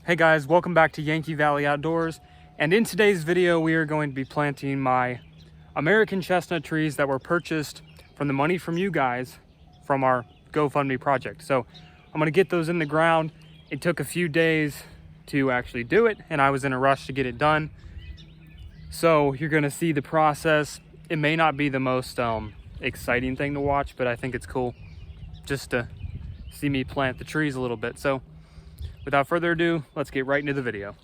Hey guys, welcome back to Yankee Valley Outdoors. And in today's video, we are going to be planting my American chestnut trees that were purchased from the money from you guys from our GoFundMe project. So I'm gonna get those in the ground. It took a few days to actually do it, and I was in a rush to get it done. So you're gonna see the process. It may not be the most exciting thing to watch, but I think it's cool just to see me plant the trees a little bit. So without further ado, let's get right into the video.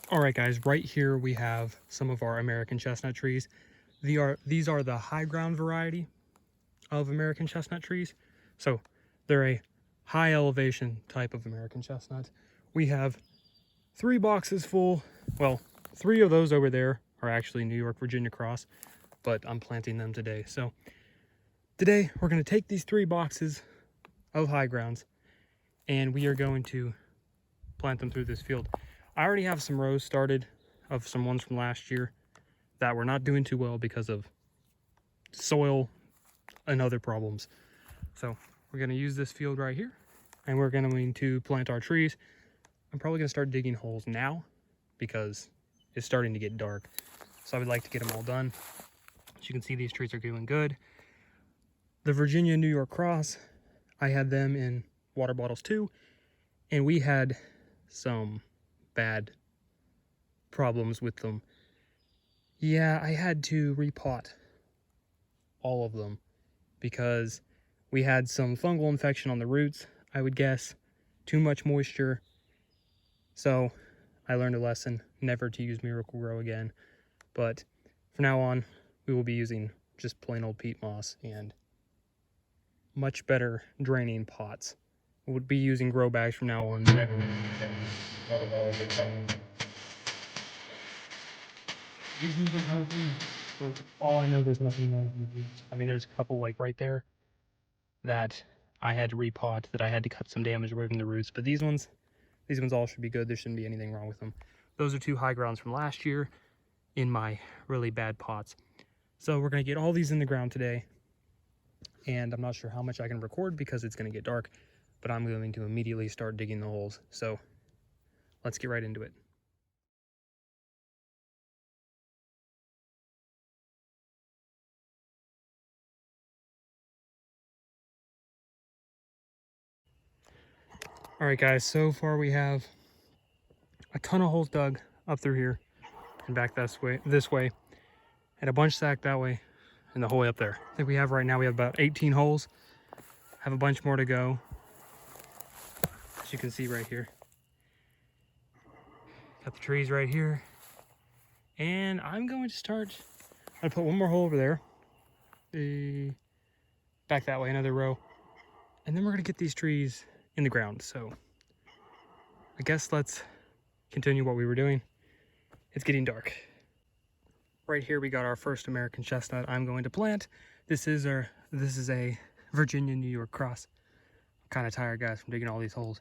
All right guys, right here we have some of our American chestnut trees. These are the high ground variety of American chestnut trees. So they're a high elevation type of American chestnut. We have 3 boxes full. Well, 3 of those over there are actually New York, Virginia cross, but I'm planting them today. So today we're gonna take these 3 boxes of high grounds and we are going to plant them through this field. I already have some rows started of some ones from last year that were not doing too well because of soil and other problems. So we're going to use this field right here and we're going to plant our trees. I'm probably going to start digging holes now because it's starting to get dark. So I would like to get them all done. As you can see, these trees are doing good. The Virginia New York cross, I had them in water bottles too, and we had some bad problems with them. Yeah, I had to repot all of them because we had some fungal infection on the roots, I would guess, too much moisture. So I learned a lesson never to use Miracle-Gro again. But from now on, we will be using just plain old peat moss and much better draining pots. We'll be using grow bags from now on. All I know, there's nothing wrong with these. I mean, there's a couple like right there that I had to repot, that I had to cut some damage away from the roots, but these ones all should be good. There shouldn't be anything wrong with them. Those are 2 high grounds from last year in my really bad pots. So we're gonna get all these in the ground today, and I'm not sure how much I can record because it's gonna get dark, but I'm going to immediately start digging the holes. So let's get right into it. All right guys, so far we have a ton of holes dug up through here and back this way, and a bunch stacked that way, and the whole way up there. I think we have right now, we have about 18 holes. Have a bunch more to go, as you can see right here. Got the trees right here, and I'm going to start. I'm gonna put one more hole over there, back that way, another row, and then we're gonna get these trees in the ground. So I guess let's continue what we were doing. It's getting dark. Right here we got our first American chestnut I'm going to plant. This is a Virginia New York cross. I'm kind of tired guys from digging all these holes.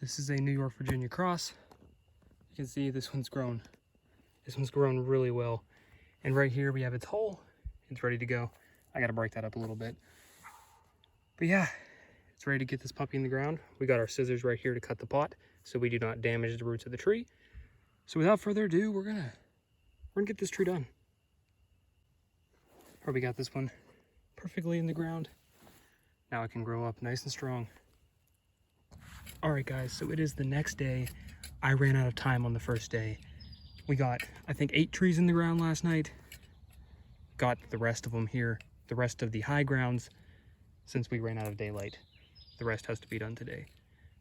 This is a New York Virginia cross. You can see this one's grown. This one's grown really well. And right here we have its hole. It's ready to go. I gotta break that up a little bit. But yeah, it's ready to get this puppy in the ground. We got our scissors right here to cut the pot so we do not damage the roots of the tree. So without further ado, we're gonna get this tree done. Alright, we got this one perfectly in the ground. Now it can grow up nice and strong. Alright guys, so it is the next day. I ran out of time on the first day. We got, I think, 8 trees in the ground last night. Got the rest of them here, the rest of the high grounds, since we ran out of daylight. The rest has to be done today.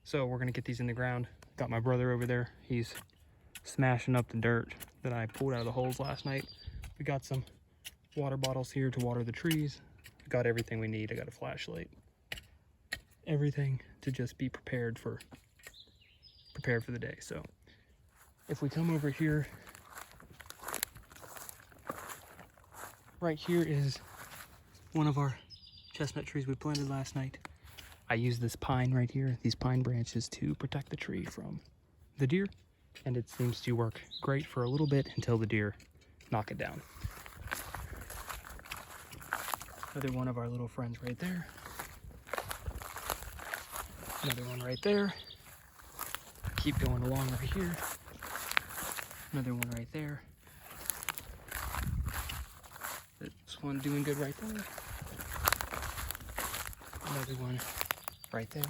So we're gonna get these in the ground. Got my brother over there. He's smashing up the dirt that I pulled out of the holes last night. We got some water bottles here to water the trees. We got everything we need. I got a flashlight. Everything to just be prepared for the day. So if we come over here, right here is one of our chestnut trees we planted last night. I used this pine right here, these pine branches, to protect the tree from the deer, and it seems to work great for a little bit until the deer knock it down. Another one of our little friends right there. Another one right there. Keep going along right here. Another one right there. This one doing good right there. Another one right there.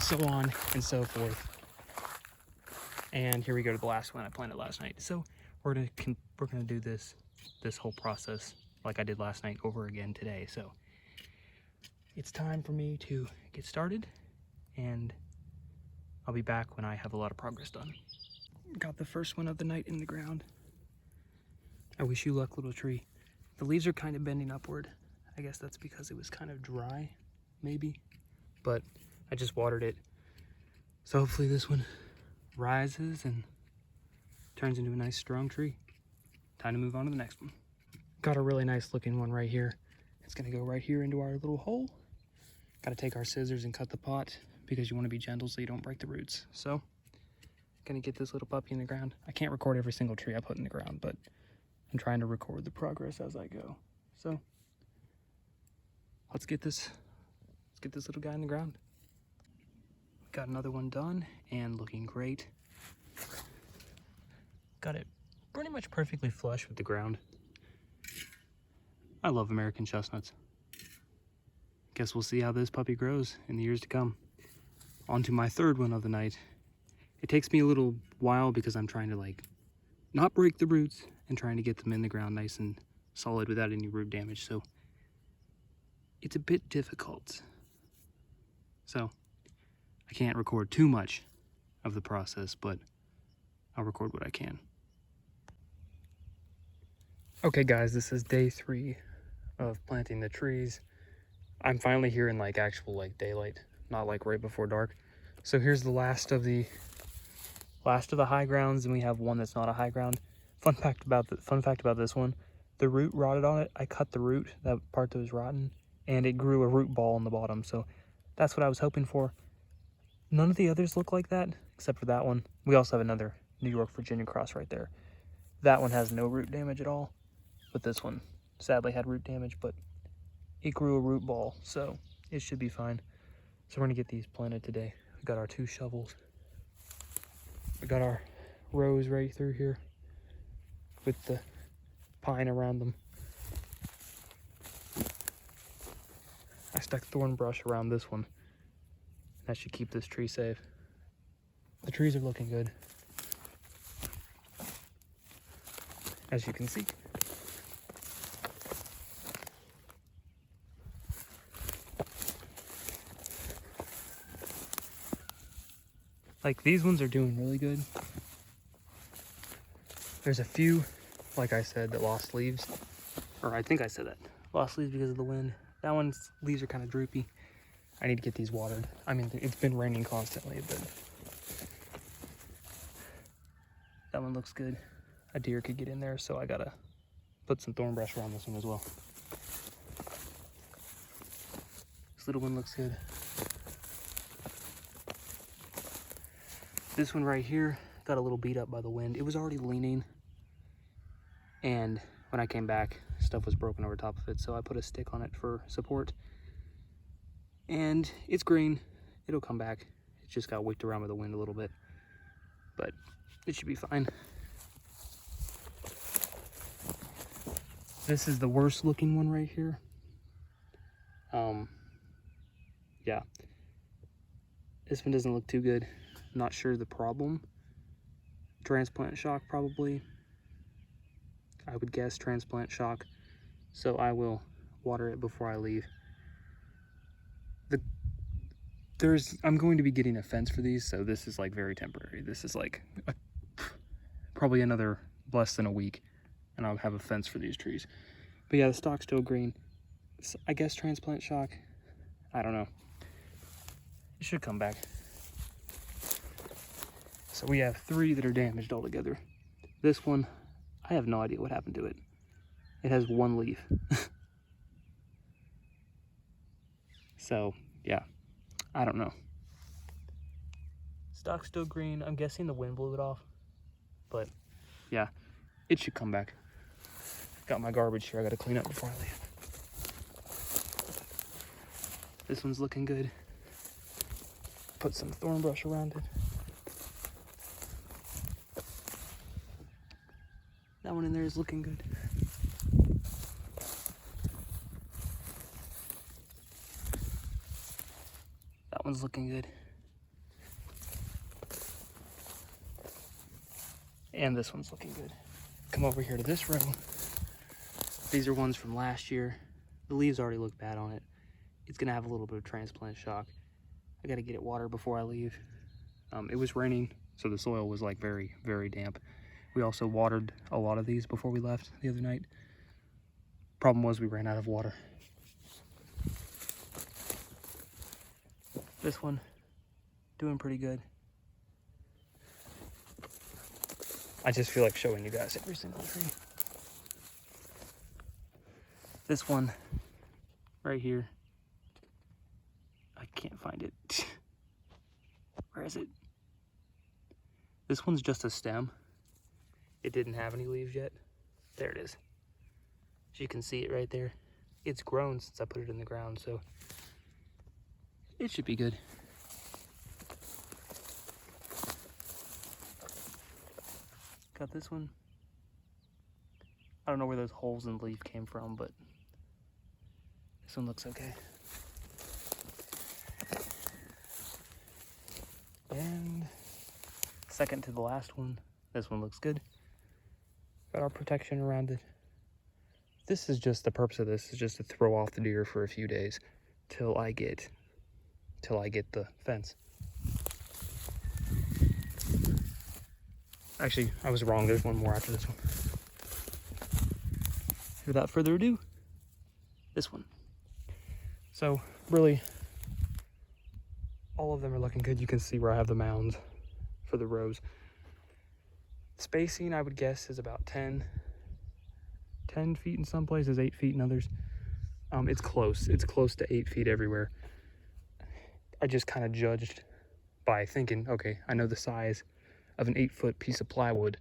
So on and so forth. And here we go to the last one I planted last night. So we're gonna do this whole process like I did last night over again today. So it's time for me to get started, and I'll be back when I have a lot of progress done. Got the first one of the night in the ground. I wish you luck, little tree. The leaves are kind of bending upward. I guess that's because it was kind of dry, maybe, but I just watered it. So hopefully this one rises and turns into a nice strong tree. Time to move on to the next one. Got a really nice looking one right here. It's gonna go right here into our little hole. Gotta take our scissors and cut the pot because you wanna be gentle so you don't break the roots. So, gonna get this little puppy in the ground. I can't record every single tree I put in the ground, but I'm trying to record the progress as I go. So, let's get this little guy in the ground. Got another one done and looking great. Got it pretty much perfectly flush with the ground. I love American chestnuts. Guess we'll see how this puppy grows in the years to come. On to my third one of the night. It takes me a little while because I'm trying to like not break the roots and trying to get them in the ground nice and solid without any root damage. So it's a bit difficult. So I can't record too much of the process, but I'll record what I can. Okay guys, this is day 3 of planting the trees. I'm finally here in like actual like daylight, not like right before dark. So here's the last of the high grounds, and we have one that's not a high ground. Fun fact about this one, the root rotted on it. I cut the root, that part that was rotten, and it grew a root ball on the bottom. So that's what I was hoping for. None of the others look like that, except for that one. We also have another New York Virginia cross right there. That one has no root damage at all, but this one sadly had root damage, but it grew a root ball, so it should be fine. So we're gonna get these planted today. We got our 2 shovels. We got our rows right through here with the pine around them. I stuck thorn brush around this one. That should keep this tree safe. The trees are looking good, as you can see. Like, these ones are doing really good. There's a few, like I said, that lost leaves. Or I think I said that. Lost leaves because of the wind. That one's leaves are kind of droopy. I need to get these watered. I mean, it's been raining constantly, but that one looks good. A deer could get in there, so I gotta put some thorn brush around this one as well. This little one looks good. This one right here got a little beat up by the wind. It was already leaning, and when I came back, stuff was broken over top of it, so I put a stick on it for support. And it's green. It'll come back. It just got wicked around by the wind a little bit, but it should be fine. This is the worst looking one right here. Yeah. This one doesn't look too good. Not sure the problem. Transplant shock probably. I would guess transplant shock. So I will water it before I leave. I'm going to be getting a fence for these, so this is like very temporary. This is like probably another less than a week, and I'll have a fence for these trees. But yeah, the stalk's still green. So I guess transplant shock. I don't know. It should come back. So we have 3 that are damaged altogether. This one, I have no idea what happened to it. It has 1 leaf. So yeah, I don't know. Stalk's still green. I'm guessing the wind blew it off, but yeah, it should come back. Got my garbage here I gotta clean up before I leave. This one's looking good. Put some thorn brush around it. That one in there is looking good. That one's looking good. And this one's looking good. Come over here to this row. These are ones from last year. The leaves already look bad on it. It's gonna have a little bit of transplant shock. I gotta get it watered before I leave. It was raining, so the soil was like very, very damp. We also watered a lot of these before we left the other night. Problem was we ran out of water. This one, doing pretty good. I just feel like showing you guys every single tree. This one, right here. I can't find it. Where is it? This one's just a stem. It didn't have any leaves yet. There it is. So you can see it right there. It's grown since I put it in the ground, so it should be good. Got this one. I don't know where those holes in the leaf came from, but this one looks okay. And second to the last one, this one looks good. Got our protection around it. This is just, the purpose of this is just to throw off the deer for a few days till I get the fence. Actually, I was wrong. There's one more after this one. Without further ado, this one. So really, all of them are looking good. You can see where I have the mounds for the rows. Spacing, I would guess, is about 10 feet in some places, 8 feet in others. It's close. It's close to 8 feet everywhere. I just kind of judged by thinking, okay, I know the size of an 8-foot piece of plywood.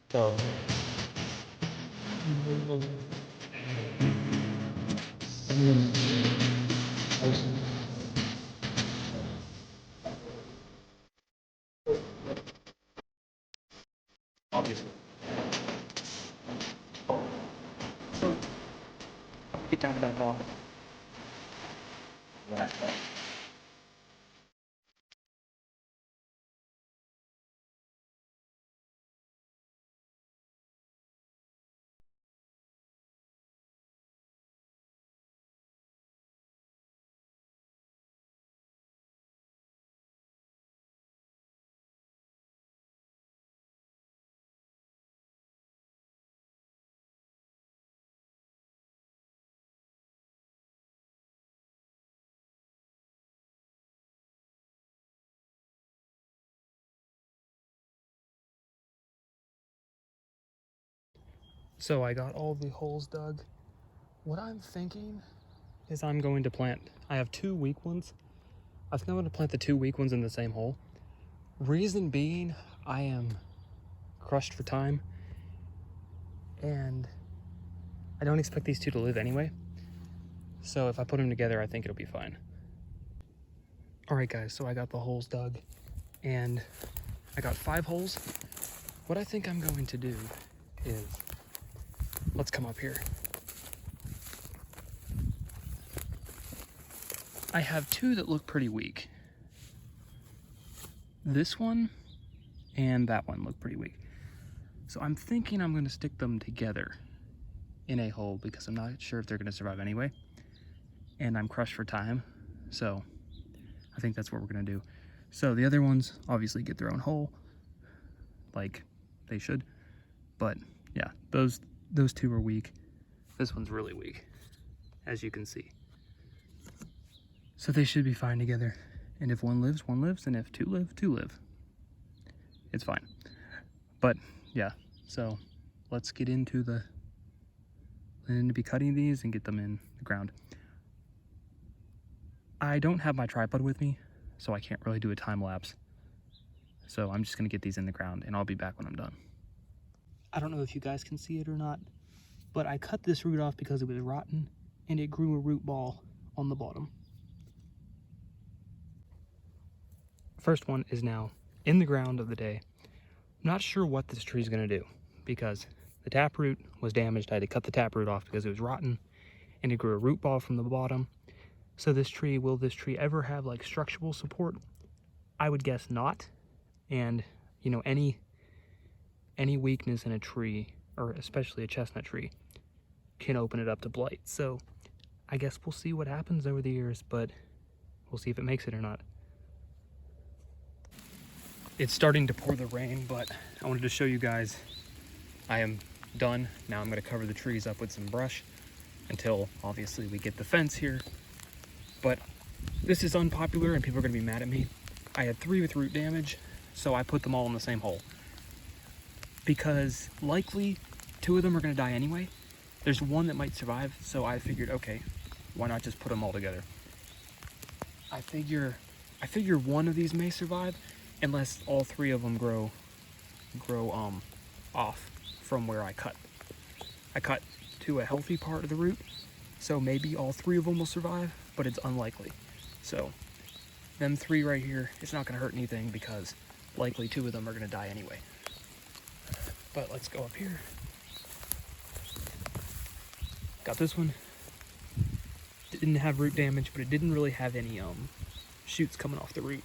So, obviously. Get down to that ball. So I got all the holes dug. What I'm thinking is I'm going to plant, I have 2 weak ones. I think I'm going to plant the 2 weak ones in the same hole. Reason being, I am crushed for time and I don't expect these 2 to live anyway. So if I put them together, I think it'll be fine. All right guys, so I got the holes dug and I got 5 holes. What I think I'm going to do is, let's come up here. I have 2 that look pretty weak. This one and that one look pretty weak. So I'm thinking I'm going to stick them together in a hole because I'm not sure if they're going to survive anyway. And I'm crushed for time. So I think that's what we're going to do. So the other ones obviously get their own hole, like they should. But yeah, those 2 are weak. This one's really weak, as you can see. So they should be fine together. And if one lives, and if 2 live, 2 live. It's fine. But yeah, so let's get into the, to be cutting these and get them in the ground. I don't have my tripod with me, so I can't really do a time lapse. So I'm just gonna get these in the ground and I'll be back when I'm done. I don't know if you guys can see it or not, but I cut this root off because it was rotten and it grew a root ball on the bottom. First one is now in the ground of the day. I'm not sure what this tree is going to do because the taproot was damaged. I had to cut the taproot off because it was rotten and it grew a root ball from the bottom. So will this tree ever have like structural support? I would guess not. And you know, any weakness in a tree, or especially a chestnut tree, can open it up to blight. So I guess we'll see what happens over the years, but we'll see if it makes it or not. It's starting to pour the rain, but I wanted to show you guys I am done. Now I'm going to cover the trees up with some brush until obviously we get the fence here. But this is unpopular and people are going to be mad at me. I had 3 with root damage, so I put them all in the same hole. Because likely 2 of them are going to die anyway. There's 1 that might survive, so I figured, okay, why not just put them all together? I figure 1 of these may survive unless all 3 of them grow off from where I cut. I cut to a healthy part of the root, so maybe all 3 of them will survive, but it's unlikely. So them 3 right here, it's not going to hurt anything because likely 2 of them are going to die anyway. But let's go up here. Got this one. Didn't have root damage, but it didn't really have any shoots coming off the root.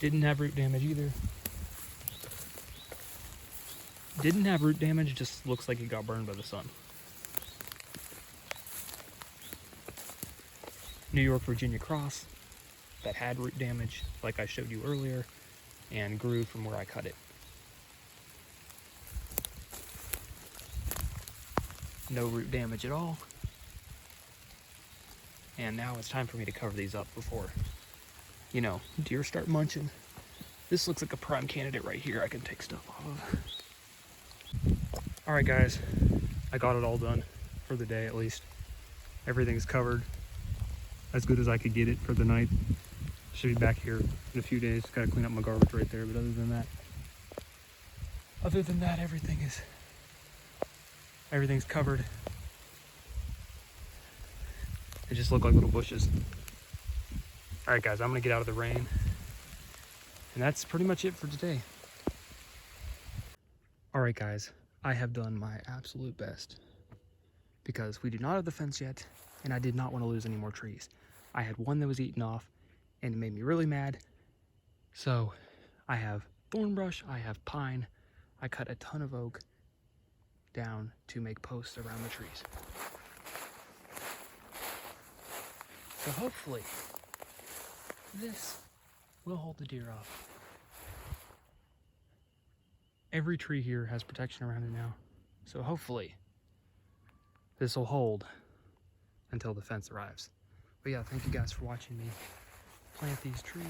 Didn't have root damage either. Didn't have root damage, just looks like it got burned by the sun. New York, Virginia cross that had root damage, like I showed you earlier, and grew from where I cut it. No root damage at all. And now it's time for me to cover these up before, you know, deer start munching. This looks like a prime candidate right here I can take stuff off of. Alright guys, I got it all done for the day at least. Everything's covered as good as I could get it for the night. Should be back here in a few days. Gotta clean up my garbage right there, but other than that, everything's covered. They just look like little bushes. All right, guys, I'm gonna get out of the rain. And that's pretty much it for today. All right, guys, I have done my absolute best because we do not have the fence yet, and I did not want to lose any more trees. I had 1 that was eaten off, and it made me really mad. So I have thorn brush, I have pine, I cut a ton of oak down to make posts around the trees. So hopefully this will hold the deer off. Every tree here has protection around it now, so hopefully this will hold until the fence arrives. But yeah, thank you guys for watching me plant these trees.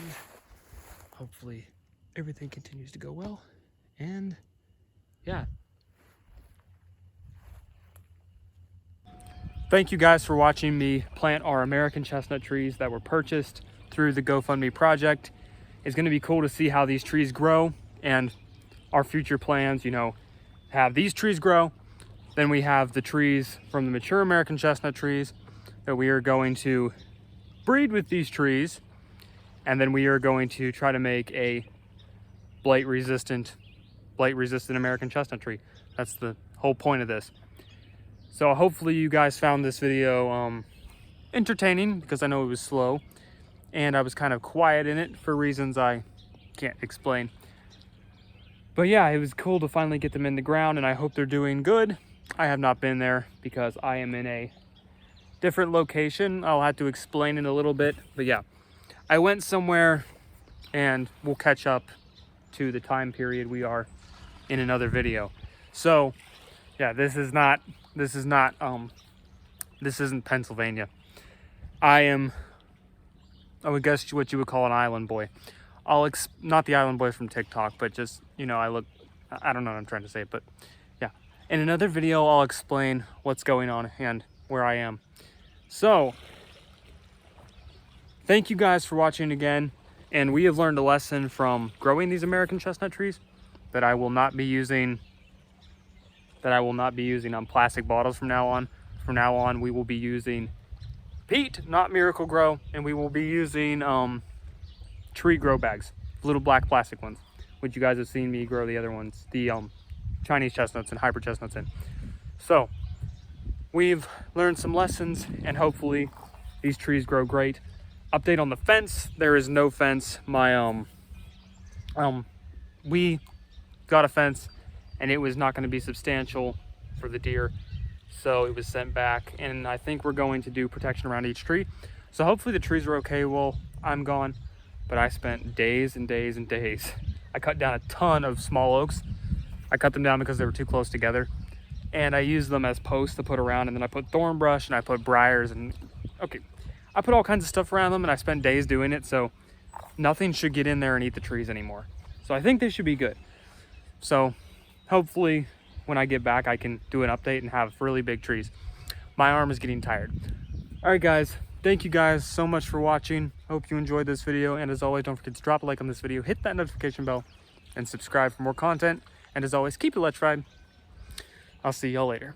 Hopefully everything continues to go well, and yeah. Thank you guys for watching me plant our American chestnut trees that were purchased through the GoFundMe project. It's going to be cool to see how these trees grow, and our future plans, you know, have these trees grow. Then we have the trees from the mature American chestnut trees that we are going to breed with these trees. And then we are going to try to make a blight resistant American chestnut tree. That's the whole point of this. So hopefully you guys found this video entertaining, because I know it was slow and I was kind of quiet in it for reasons I can't explain. But yeah, it was cool to finally get them in the ground, and I hope they're doing good. I have not been there because I am in a different location. I'll have to explain it a little bit, but yeah, I went somewhere, and we'll catch up to the time period we are in another video. So yeah, this isn't Pennsylvania. I would guess what you would call an island boy. Not the island boy from TikTok, but just, you know, I don't know what I'm trying to say, but yeah. In another video, I'll explain what's going on and where I am. So, thank you guys for watching again. And we have learned a lesson from growing these American chestnut trees. that I will not be using plastic bottles from now on. From now on, we will be using peat, not Miracle Grow, and we will be using tree grow bags, little black plastic ones, which you guys have seen me grow the other ones, the Chinese chestnuts and hybrid chestnuts in. So we've learned some lessons, and hopefully these trees grow great. Update on the fence: there is no fence. We got a fence, and it was not going to be substantial for the deer, so it was sent back, and I think we're going to do protection around each tree. So hopefully the trees are okay while I'm gone. But I spent days and days and days. I cut down a ton of small oaks. I cut them down because they were too close together, and I used them as posts to put around, and then I put thorn brush and I put briars, and I put all kinds of stuff around them, and I spent days doing it, so nothing should get in there and eat the trees anymore. So I think they should be good. So hopefully when I get back, I can do an update and have really big trees. My arm is getting tired. All right, guys. Thank you guys so much for watching. Hope you enjoyed this video. And as always, don't forget to drop a like on this video, hit that notification bell, and subscribe for more content. And as always, keep it electrified. I'll see y'all later.